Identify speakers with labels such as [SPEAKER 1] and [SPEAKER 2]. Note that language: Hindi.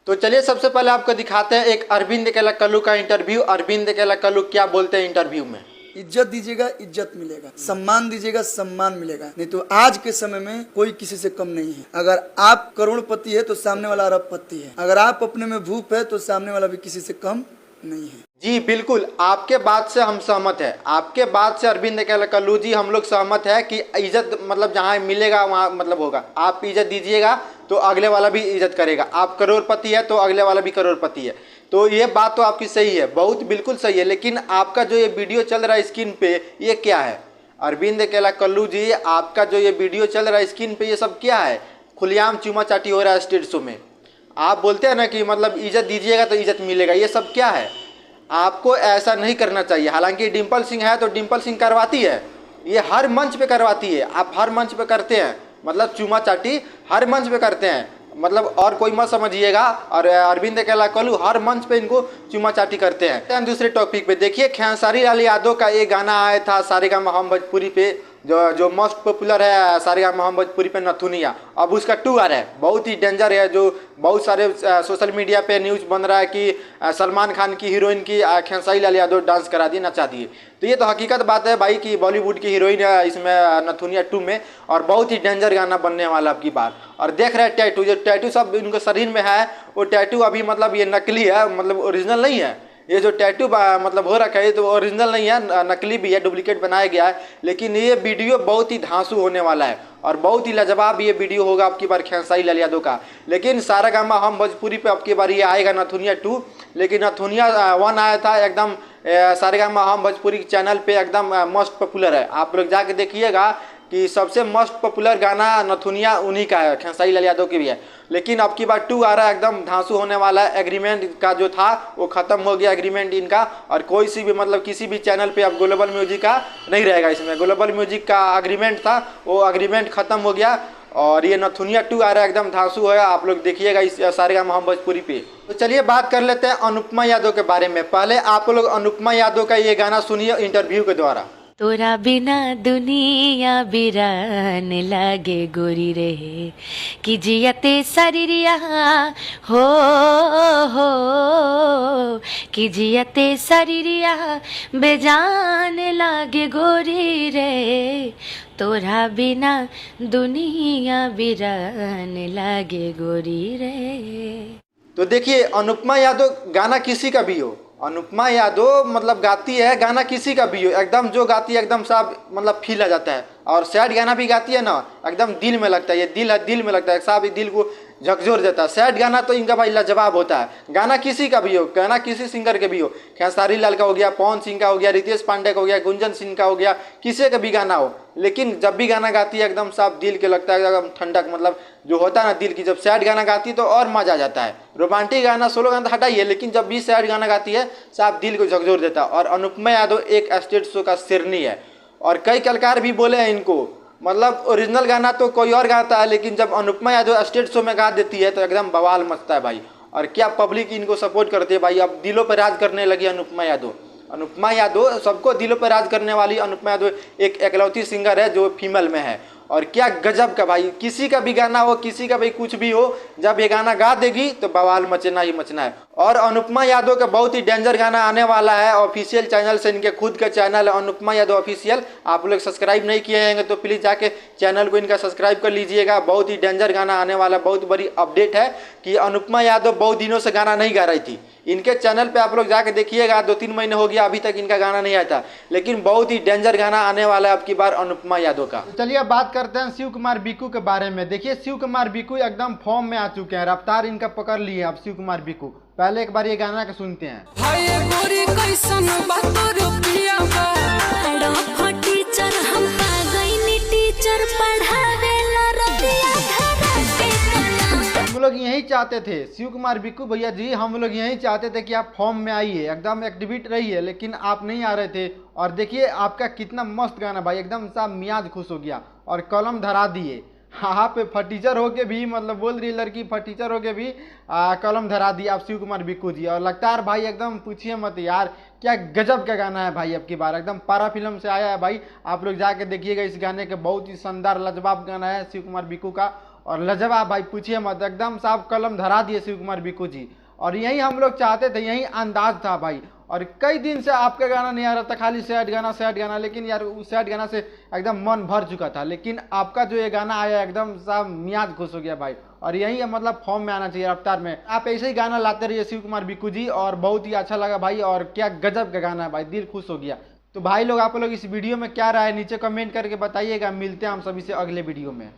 [SPEAKER 1] तो चलिए सबसे पहले आपको दिखाते हैं एक अरविंद केलाकल्लू का इंटरव्यू। अरविंद केलाकल्लू क्या बोलते हैं इंटरव्यू में।
[SPEAKER 2] इज्जत दीजिएगा, इज्जत मिलेगा। सम्मान दीजिएगा, सम्मान मिलेगा। नहीं तो आज के समय में कोई किसी से कम नहीं है। अगर आप करोड़पति है तो सामने वाला अरबपति है। अगर आप अपने में भूप है तो सामने वाला भी किसी से कम नहीं है।
[SPEAKER 1] जी बिल्कुल, आपके बात से हम सहमत है। आपके बात से अरविंद केलाकल्लू जी हम लोग सहमत है कि इज्जत मतलब जहाँ मिलेगा वहाँ मतलब होगा। आप इज्जत दीजिएगा तो अगले वाला भी इज्जत करेगा। आप करोड़पति है तो अगले वाला भी करोड़पति है। तो ये बात तो आपकी सही है, बहुत बिल्कुल सही है। लेकिन आपका जो ये वीडियो चल रहा है स्क्रीन पे, ये क्या है अरविंद केलाकल्लू जी? आपका जो ये वीडियो चल रहा है स्क्रीन पे, ये सब क्या है? खुलेआम चूमा चाटी हो रहा है स्टेज शो में। आप बोलते हैं ना कि मतलब इज्जत दीजिएगा तो इज्जत मिलेगा, ये सब क्या है? आपको ऐसा नहीं करना चाहिए। हालांकि डिम्पल सिंह है तो डिम्पल सिंह करवाती है, ये हर मंच पे करवाती है। आप हर मंच पे करते हैं, मतलब चूमा चाटी हर मंच पे करते हैं, मतलब और कोई मत समझिएगा। और अरविंद केलाकल्लू हर मंच पे इनको चूमा चाटी करते हैं। दूसरे टॉपिक पे देखिए, खेसारी लाल यादव का एक गाना आया था सारेगामा हम भोजपुरी पे, जो मोस्ट पॉपुलर है सारेगामा हम भोजपुरी पे, नथुनिया। अब उसका 2 आ रहा है, बहुत ही डेंजर है। जो बहुत सारे सोशल मीडिया पे न्यूज़ बन रहा है कि सलमान खान की हीरोइन की खेसारी लाल यादव डांस करा दिए, नचा दिए। तो ये तो हकीकत बात है भाई कि बॉलीवुड की हीरोइन है इसमें नथुनिया 2 में, और बहुत ही डेंजर गाना बनने वाला अब की बार। और देख रहे हैं टैटू, जो टैटू सब इनके शरीर में है वो टैटू अभी मतलब ये नकली है, मतलब ओरिजिनल नहीं है। ये जो टैटू मतलब हो रखा है तो ओरिजिनल नहीं है, नकली भी है, डुप्लीकेट बनाया गया है। लेकिन ये वीडियो बहुत ही धांसू होने वाला है और बहुत ही लाजवाब ये वीडियो होगा आपकी बार खेसारी लाल यादव का। लेकिन सारेगामा हम भोजपुरी पे आपकी बार ये आएगा नथुनिया 2। लेकिन नथुनिया 1 आया था एकदम सारेगामा हम भोजपुरी चैनल पे, एकदम मोस्ट पॉपुलर है। आप लोग जाके देखिएगा कि सबसे मोस्ट पॉपुलर गाना नथुनिया उन्हीं का है, खेसारी लाल यादव की भी है। लेकिन अब की बार 2 आ रहा है, एकदम धांसू होने वाला है। एग्रीमेंट का जो था वो खत्म हो गया, एग्रीमेंट इनका। और कोई सी भी मतलब किसी भी चैनल पे अब ग्लोबल म्यूजिक का नहीं रहेगा। इसमें ग्लोबल म्यूजिक का एग्रीमेंट था, वो एग्रीमेंट खत्म हो गया। और ये नथुनिया 2 आ रहा है, एकदम धांसू है। आप लोग देखिएगा इस सारेगामा हम भोजपुरी पे। तो चलिए बात कर लेते हैं अनुपमा यादव के बारे में। पहले आप लोग अनुपमा यादव का ये गाना सुनिए इंटरव्यू के द्वारा।
[SPEAKER 3] तोरा बिना दुनिया बिरान लागे गोरी रे, कि जियते शरीरिया हो कि जियते शरीरिया बेजान लागे गोरी रे, तोरा बिना दुनिया बिरान लागे गोरी रे।
[SPEAKER 1] तो देखिए, अनुपमा यादव गाना किसी का भी हो, अनुपमा यादव मतलब गाती है गाना किसी का भी हो, एकदम जो गाती है एकदम साफ मतलब फील आ जाता है। और सैड गाना भी गाती है ना, एकदम दिल में लगता है। ये दिल है, दिल में लगता है, साफ दिल को झकझोर देता है। सैड गाना तो इनका भाई लाजवाब होता है। गाना किसी का भी हो, गाना किसी सिंगर के भी हो, खेसारी लाल का हो गया, पवन सिंह का हो गया, रितेश पांडे का हो गया, गुंजन सिंह का हो गया, किसी का भी गाना हो, लेकिन जब भी गाना गाती है एकदम साफ दिल के लगता है, एकदम ठंडक मतलब जो होता है ना दिल की। जब सैड गाना गाती है तो और मजा आ जाता है। रोमांटिक गाना, सोलो गाना हटाइए, लेकिन जब भी सैड गाना गाती है साफ दिल को झकझोर देता है। और अनुपमा यादव एक स्टेज शो का शेरनी है। और कई कलाकार भी बोले हैं इनको, मतलब ओरिजिनल गाना तो कोई और गाता है, लेकिन जब अनुपमा यादव स्टेज शो में गा देती है तो एकदम बवाल मचता है भाई। और क्या पब्लिक इनको सपोर्ट करती है भाई। अब दिलों पर राज करने लगी अनुपमा यादव। अनुपमा यादव सबको दिलों पर राज करने वाली अनुपमा यादव एक एकलौती सिंगर है जो फीमेल में है। और क्या गजब का भाई, किसी का भी गाना हो, किसी का भी कुछ भी हो, जब ये गाना गा देगी तो बवाल मचना ही मचना है। और अनुपमा यादव का बहुत ही डेंजर गाना आने वाला है ऑफिशियल चैनल से, इनके खुद का चैनल है अनुपमा यादव ऑफिशियल। आप लोग सब्सक्राइब नहीं किए हैं तो प्लीज़ जाके चैनल को इनका सब्सक्राइब कर लीजिएगा। बहुत ही डेंजर गाना आने वाला, बहुत बड़ी अपडेट है कि अनुपमा यादव बहुत दिनों से गाना नहीं गा रही थी। इनके चैनल पे आप लोग जाके देखिएगा, 2-3 महीने हो गया अभी तक इनका गाना नहीं आया था, लेकिन बहुत ही डेंजर गाना आने वाला है अब की बार अनुपमा यादव का। चलिए अब बात करते हैं शिव कुमार बिक्कू के बारे में। देखिए, शिव कुमार बिक्कू एकदम फॉर्म में आ चुके हैं, रफ्तार इनका पकड़ लिए अब शिव कुमार बिक्कू। पहले एक बार ये गाना के सुनते हैं। हम लोग यही चाहते थे शिव कुमार बिक्कू भैया जी, हम लोग यही चाहते थे कि आप फॉर्म में आइए, एकदम एक्टिवेट रहिए, लेकिन आप नहीं आ रहे थे। और देखिए आपका कितना मस्त गाना भाई, एकदम सा मियाज खुश हो गया और कलम धरा दिए। हाँ पे फटीचर होके भी, मतलब बोल रही लड़की फटीचर होके भी कलम धरा दी आप शिव कुमार बिक्कू जी। और लगता है भाई एकदम पूछिए मत यार, क्या गजब का गाना है भाई। अब की बार एकदम पारा फिल्म से आया है भाई, आप लोग जाके देखिएगा इस गाने के। बहुत ही शानदार लाजवाब गाना है शिव कुमार बिक्कू का। और लाजवाब भाई, पूछिए मत, एकदम साहब कलम धरा दिए शिव कुमार बिक्कू जी। और यही हम लोग चाहते थे, यही अंदाज था भाई। और कई दिन से आपका गाना नहीं आ रहा था, खाली सैड गाना, लेकिन यार उस सैड गाना से एकदम मन भर चुका था। लेकिन आपका जो ये गाना आया एकदम साहब मियाज खुश हो गया भाई। और यही मतलब फॉर्म में आना चाहिए, रफ्तार में। आप ऐसे ही गाना लाते रहिए शिव कुमार बिक्कू जी, और बहुत ही अच्छा लगा भाई। और क्या गजब का गाना है भाई, दिल खुश हो गया। तो भाई लोग, आप लोग इस वीडियो में क्या राय है नीचे कमेंट करके बताइएगा। मिलते हैं हम सभी से अगले वीडियो में।